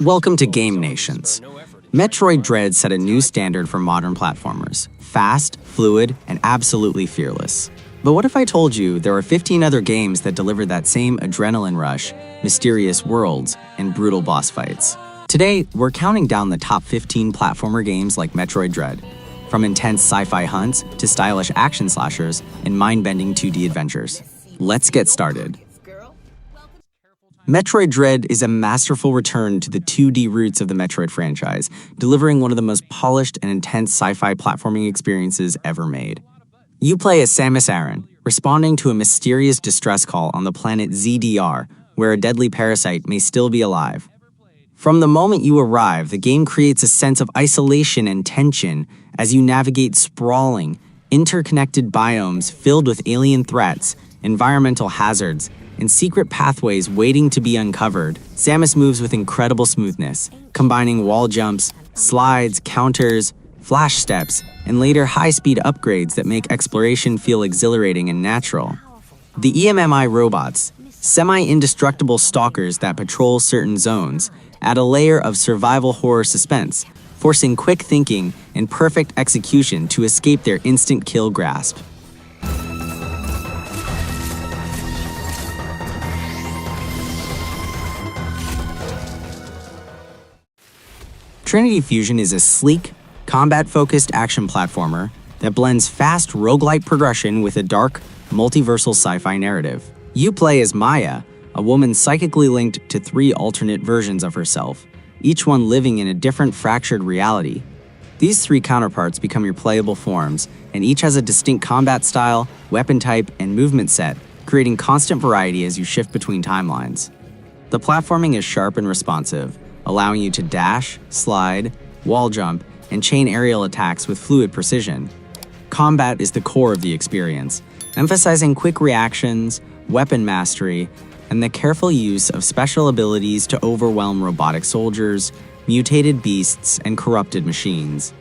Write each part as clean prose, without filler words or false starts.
Welcome to Game Nations. Metroid Dread set a new standard for modern platformers. Fast, fluid, and absolutely fearless. But what if I told you there are 15 other games that deliver that same adrenaline rush, mysterious worlds, and brutal boss fights? Today, we're counting down the top 15 platformer games like Metroid Dread, from intense sci-fi hunts to stylish action slashers and mind-bending 2D adventures. Let's get started. Metroid Dread is a masterful return to the 2D roots of the Metroid franchise, delivering one of the most polished and intense sci-fi platforming experiences ever made. You play as Samus Aran, responding to a mysterious distress call on the planet ZDR, where a deadly parasite may still be alive. From the moment you arrive, the game creates a sense of isolation and tension as you navigate sprawling, interconnected biomes filled with alien threats, environmental hazards, and secret pathways waiting to be uncovered. Samus moves with incredible smoothness, combining wall jumps, slides, counters, flash steps, and later high-speed upgrades that make exploration feel exhilarating and natural. The EMMI robots, semi-indestructible stalkers that patrol certain zones, add a layer of survival horror suspense, forcing quick thinking and perfect execution to escape their instant kill grasp. Trinity Fusion is a sleek, combat-focused action platformer that blends fast roguelike progression with a dark, multiversal sci-fi narrative. You play as Maya, a woman psychically linked to 3 alternate versions of herself, each one living in a different fractured reality. These 3 counterparts become your playable forms, and each has a distinct combat style, weapon type, and movement set, creating constant variety as you shift between timelines. The platforming is sharp and responsive, allowing you to dash, slide, wall jump, and chain aerial attacks with fluid precision. Combat is the core of the experience, emphasizing quick reactions, weapon mastery, and the careful use of special abilities to overwhelm robotic soldiers, mutated beasts, and corrupted machines.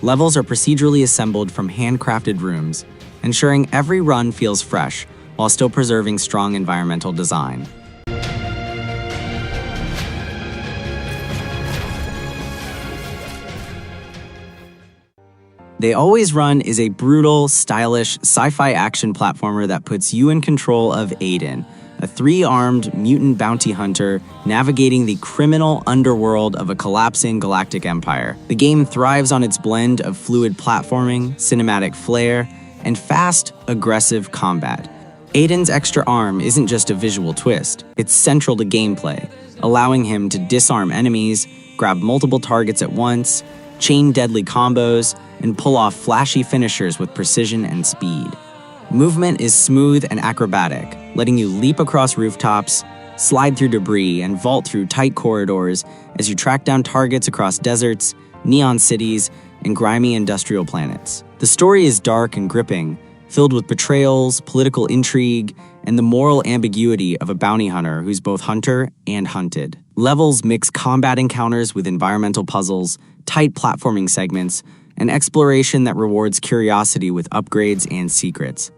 Levels are procedurally assembled from handcrafted rooms, ensuring every run feels fresh while still preserving strong environmental design. They Always Run is a brutal, stylish, sci-fi action platformer that puts you in control of Aiden, a 3-armed mutant bounty hunter navigating the criminal underworld of a collapsing galactic empire. The game thrives on its blend of fluid platforming, cinematic flair, and fast, aggressive combat. Aiden's extra arm isn't just a visual twist, it's central to gameplay, allowing him to disarm enemies, grab multiple targets at once, chain deadly combos, and pull off flashy finishers with precision and speed. Movement is smooth and acrobatic, letting you leap across rooftops, slide through debris, and vault through tight corridors as you track down targets across deserts, neon cities, and grimy industrial planets. The story is dark and gripping, filled with betrayals, political intrigue, and the moral ambiguity of a bounty hunter who's both hunter and hunted. Levels mix combat encounters with environmental puzzles, tight platforming segments, and exploration that rewards curiosity with upgrades and secrets.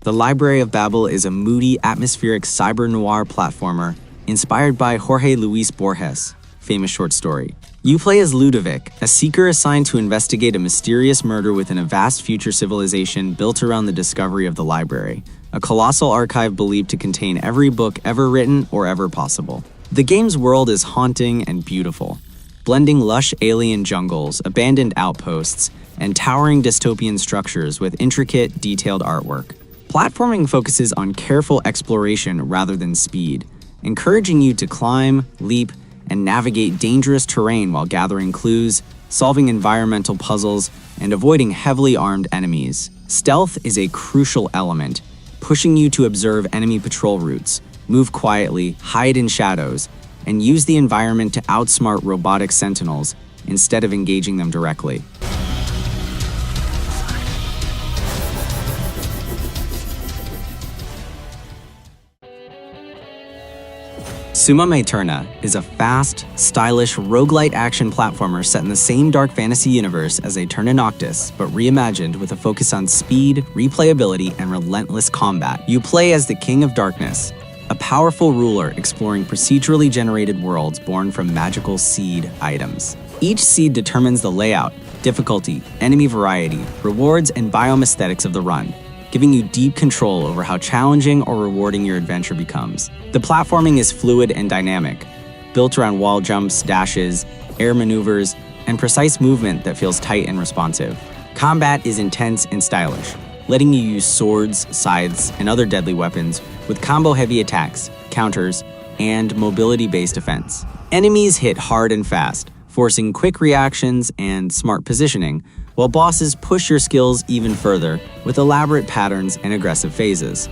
The Library of Babel is a moody, atmospheric cyber-noir platformer inspired by Jorge Luis Borges' famous short story. You play as Ludovic, a seeker assigned to investigate a mysterious murder within a vast future civilization built around the discovery of the library, a colossal archive believed to contain every book ever written or ever possible. The game's world is haunting and beautiful, blending lush alien jungles, abandoned outposts, and towering dystopian structures with intricate, detailed artwork. Platforming focuses on careful exploration rather than speed, encouraging you to climb, leap, and navigate dangerous terrain while gathering clues, solving environmental puzzles, and avoiding heavily armed enemies. Stealth is a crucial element, pushing you to observe enemy patrol routes, move quietly, hide in shadows, and use the environment to outsmart robotic sentinels instead of engaging them directly. Summum Aeterna is a fast, stylish, roguelite action platformer set in the same dark fantasy universe as Aeterna Noctis, but reimagined with a focus on speed, replayability, and relentless combat. You play as the King of Darkness, a powerful ruler exploring procedurally generated worlds born from magical seed items. Each seed determines the layout, difficulty, enemy variety, rewards, and biome aesthetics of the run, giving you deep control over how challenging or rewarding your adventure becomes. The platforming is fluid and dynamic, built around wall jumps, dashes, air maneuvers, and precise movement that feels tight and responsive. Combat is intense and stylish, letting you use swords, scythes, and other deadly weapons with combo-heavy attacks, counters, and mobility-based defense. Enemies hit hard and fast, forcing quick reactions and smart positioning, while bosses push your skills even further with elaborate patterns and aggressive phases.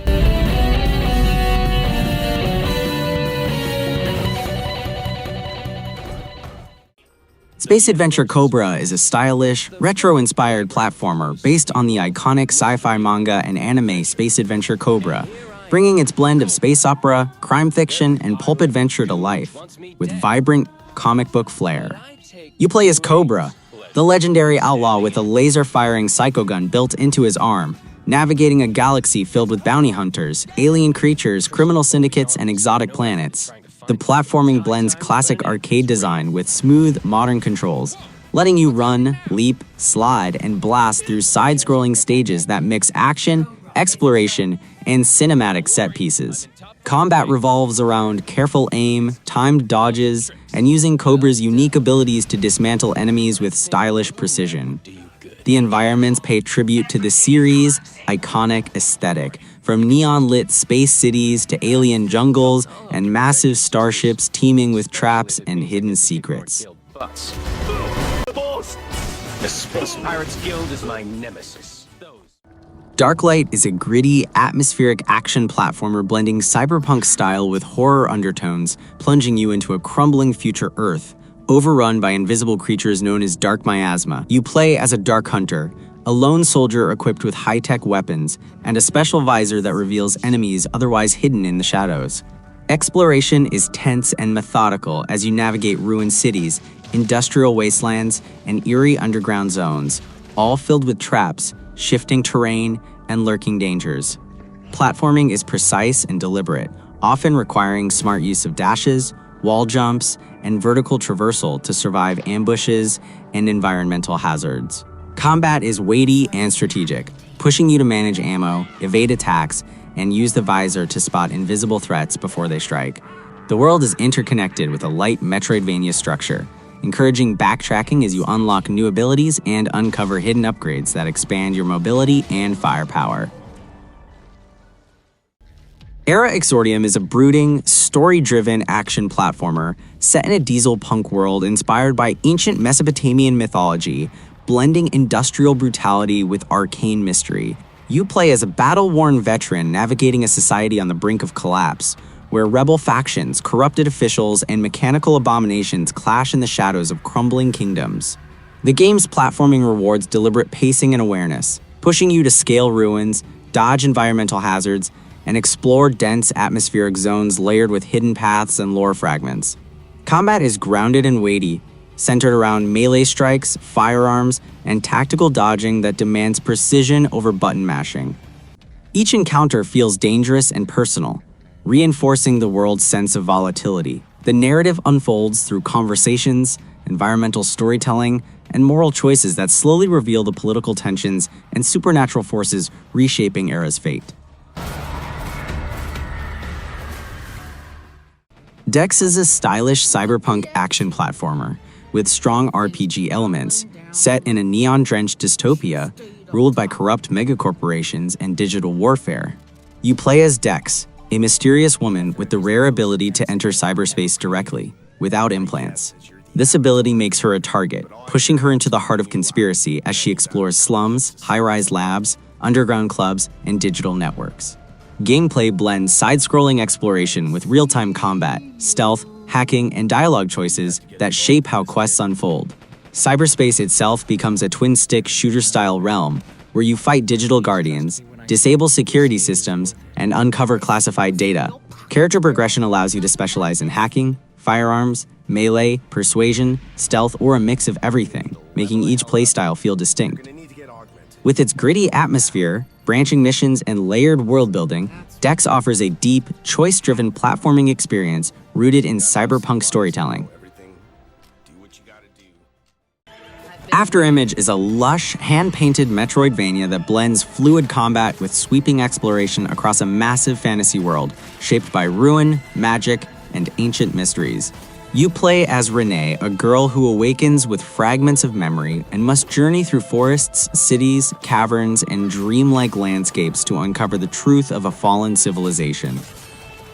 Space Adventure Cobra is a stylish, retro-inspired platformer based on the iconic sci-fi manga and anime Space Adventure Cobra, bringing its blend of space opera, crime fiction, and pulp adventure to life, with vibrant comic book flair. You play as Cobra, the legendary outlaw with a laser-firing psycho gun built into his arm, navigating a galaxy filled with bounty hunters, alien creatures, criminal syndicates, and exotic planets. The platforming blends classic arcade design with smooth, modern controls, letting you run, leap, slide, and blast through side-scrolling stages that mix action, exploration, and cinematic set pieces. Combat revolves around careful aim, timed dodges, and using Cobra's unique abilities to dismantle enemies with stylish precision. The environments pay tribute to the series' iconic aesthetic, from neon-lit space cities to alien jungles and massive starships teeming with traps and hidden secrets. The Space Pirates Guild is my nemesis. Darklight is a gritty, atmospheric action platformer blending cyberpunk style with horror undertones, plunging you into a crumbling future Earth, overrun by invisible creatures known as Dark Miasma. You play as a Dark Hunter, a lone soldier equipped with high-tech weapons, and a special visor that reveals enemies otherwise hidden in the shadows. Exploration is tense and methodical as you navigate ruined cities, industrial wastelands, and eerie underground zones, all filled with traps, shifting terrain, and lurking dangers. Platforming is precise and deliberate, often requiring smart use of dashes, wall jumps, and vertical traversal to survive ambushes and environmental hazards. Combat is weighty and strategic, pushing you to manage ammo, evade attacks, and use the visor to spot invisible threats before they strike. The world is interconnected with a light Metroidvania structure, encouraging backtracking as you unlock new abilities and uncover hidden upgrades that expand your mobility and firepower. Erra Exordium is a brooding, story-driven action platformer set in a diesel punk world inspired by ancient Mesopotamian mythology, blending industrial brutality with arcane mystery. You play as a battle-worn veteran navigating a society on the brink of collapse, where rebel factions, corrupted officials, and mechanical abominations clash in the shadows of crumbling kingdoms. The game's platforming rewards deliberate pacing and awareness, pushing you to scale ruins, dodge environmental hazards, and explore dense atmospheric zones layered with hidden paths and lore fragments. Combat is grounded and weighty, centered around melee strikes, firearms, and tactical dodging that demands precision over button mashing. Each encounter feels dangerous and personal, reinforcing the world's sense of volatility. The narrative unfolds through conversations, environmental storytelling, and moral choices that slowly reveal the political tensions and supernatural forces reshaping Erra's fate. Dex is a stylish cyberpunk action platformer with strong RPG elements, set in a neon-drenched dystopia ruled by corrupt megacorporations and digital warfare. You play as Dex, a mysterious woman with the rare ability to enter cyberspace directly, without implants. This ability makes her a target, pushing her into the heart of conspiracy as she explores slums, high-rise labs, underground clubs, and digital networks. Gameplay blends side-scrolling exploration with real-time combat, stealth, hacking, and dialogue choices that shape how quests unfold. Cyberspace itself becomes a twin-stick shooter-style realm where you fight digital guardians, disable security systems, and uncover classified data, Character progression allows you to specialize in hacking, firearms, melee, persuasion, stealth, or a mix of everything, making each playstyle feel distinct. With its gritty atmosphere, branching missions, and layered world building, Dex offers a deep, choice-driven platforming experience rooted in cyberpunk storytelling. Afterimage is a lush, hand-painted Metroidvania that blends fluid combat with sweeping exploration across a massive fantasy world, shaped by ruin, magic, and ancient mysteries. You play as Renee, a girl who awakens with fragments of memory and must journey through forests, cities, caverns, and dreamlike landscapes to uncover the truth of a fallen civilization.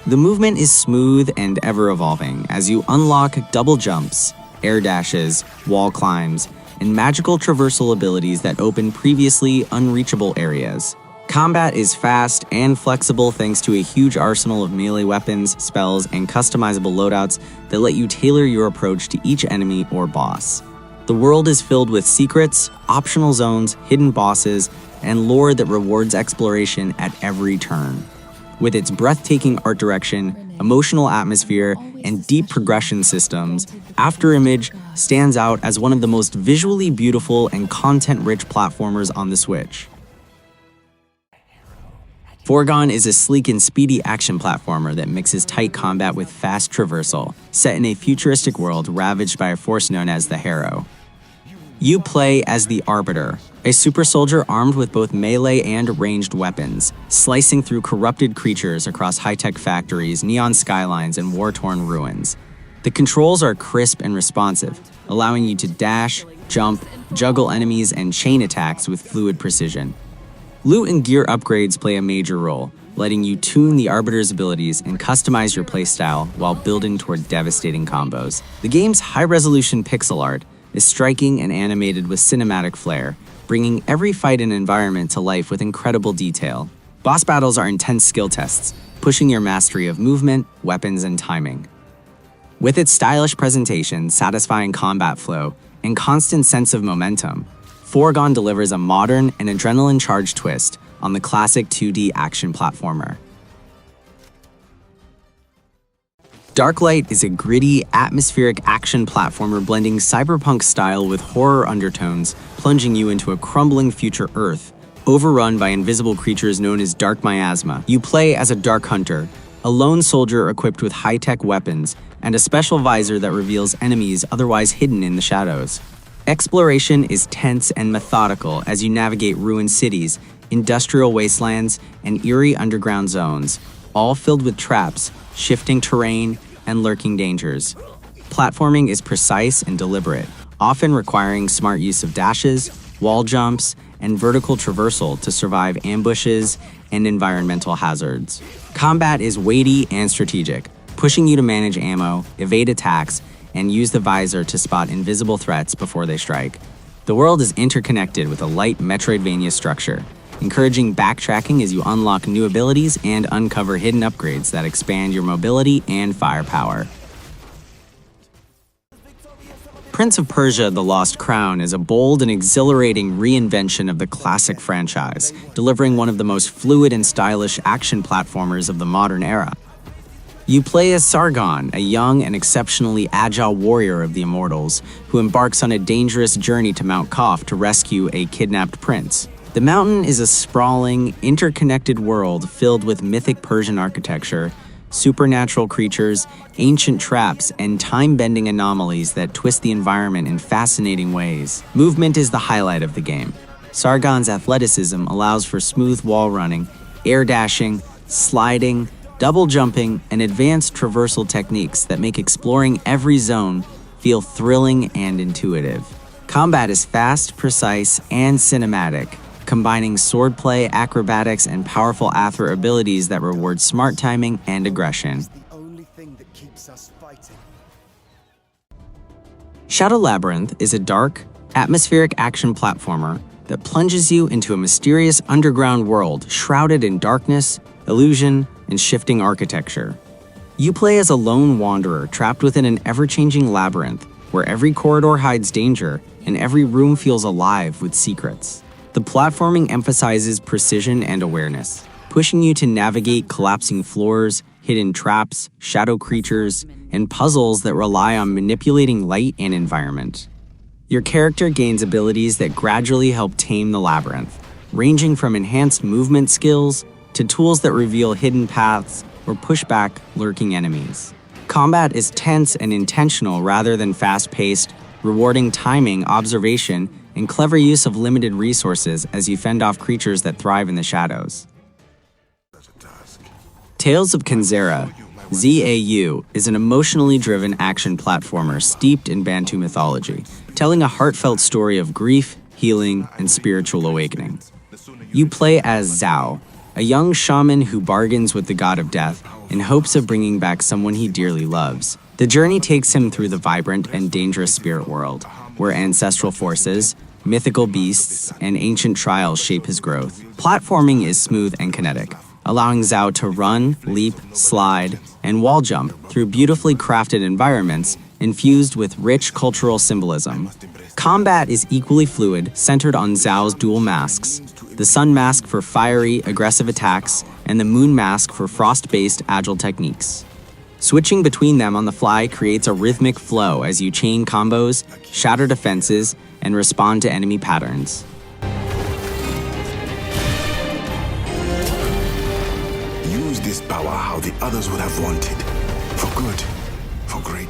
The movement is smooth and ever-evolving as you unlock double jumps, air dashes, wall climbs, and magical traversal abilities that open previously unreachable areas. Combat is fast and flexible thanks to a huge arsenal of melee weapons, spells, and customizable loadouts that let you tailor your approach to each enemy or boss. The world is filled with secrets, optional zones, hidden bosses, and lore that rewards exploration at every turn. With its breathtaking art direction, emotional atmosphere, and deep progression systems, Afterimage stands out as one of the most visually beautiful and content-rich platformers on the Switch. Foregone is a sleek and speedy action platformer that mixes tight combat with fast traversal, set in a futuristic world ravaged by a force known as the Harrow. You play as the Arbiter, a super soldier armed with both melee and ranged weapons, slicing through corrupted creatures across high-tech factories, neon skylines, and war-torn ruins. The controls are crisp and responsive, allowing you to dash, jump, juggle enemies, and chain attacks with fluid precision. Loot and gear upgrades play a major role, letting you tune the Arbiter's abilities and customize your playstyle while building toward devastating combos. The game's high-resolution pixel art is striking and animated with cinematic flair, bringing every fight and environment to life with incredible detail. Boss battles are intense skill tests, pushing your mastery of movement, weapons, and timing. With its stylish presentation, satisfying combat flow, and constant sense of momentum, Foregone delivers a modern and adrenaline-charged twist on the classic 2D action platformer. Darklight is a gritty, atmospheric action platformer blending cyberpunk style with horror undertones, plunging you into a crumbling future Earth, overrun by invisible creatures known as Dark Miasma. You play as a Dark Hunter, a lone soldier equipped with high-tech weapons, and a special visor that reveals enemies otherwise hidden in the shadows. Exploration is tense and methodical as you navigate ruined cities, industrial wastelands, and eerie underground zones, all filled with traps, shifting terrain, and lurking dangers. Platforming is precise and deliberate, often requiring smart use of dashes, wall jumps, and vertical traversal to survive ambushes and environmental hazards. Combat is weighty and strategic, pushing you to manage ammo, evade attacks, and use the visor to spot invisible threats before they strike. The world is interconnected with a light Metroidvania structure, encouraging backtracking as you unlock new abilities and uncover hidden upgrades that expand your mobility and firepower. Prince of Persia: The Lost Crown is a bold and exhilarating reinvention of the classic franchise, delivering one of the most fluid and stylish action platformers of the modern era. You play as Sargon, a young and exceptionally agile warrior of the Immortals, who embarks on a dangerous journey to Mount Kof to rescue a kidnapped prince. The mountain is a sprawling, interconnected world filled with mythic Persian architecture, supernatural creatures, ancient traps, and time-bending anomalies that twist the environment in fascinating ways. Movement is the highlight of the game. Sargon's athleticism allows for smooth wall running, air dashing, sliding, double jumping, and advanced traversal techniques that make exploring every zone feel thrilling and intuitive. Combat is fast, precise, and cinematic, combining swordplay, acrobatics, and powerful Aether abilities that reward smart timing and aggression. Shadow Labyrinth is a dark, atmospheric action platformer that plunges you into a mysterious underground world shrouded in darkness, illusion, and shifting architecture. You play as a lone wanderer trapped within an ever-changing labyrinth where every corridor hides danger and every room feels alive with secrets. The platforming emphasizes precision and awareness, pushing you to navigate collapsing floors, hidden traps, shadow creatures, and puzzles that rely on manipulating light and environment. Your character gains abilities that gradually help tame the labyrinth, ranging from enhanced movement skills to tools that reveal hidden paths or push back lurking enemies. Combat is tense and intentional rather than fast-paced, rewarding timing, observation, and clever use of limited resources as you fend off creatures that thrive in the shadows. Tales of Kenzera, ZAU, is an emotionally driven action platformer steeped in Bantu mythology, telling a heartfelt story of grief, healing, and spiritual awakening. You play as Zhao, a young shaman who bargains with the god of death in hopes of bringing back someone he dearly loves. The journey takes him through the vibrant and dangerous spirit world, where ancestral forces, mythical beasts, and ancient trials shape his growth. Platforming is smooth and kinetic, allowing Zhao to run, leap, slide, and wall jump through beautifully crafted environments infused with rich cultural symbolism. Combat is equally fluid, centered on Zhao's dual masks, the Sun Mask for fiery, aggressive attacks, and the Moon Mask for frost-based, agile techniques. Switching between them on the fly creates a rhythmic flow as you chain combos, shatter defenses, and respond to enemy patterns. Use this power how the others would have wanted. For good, for great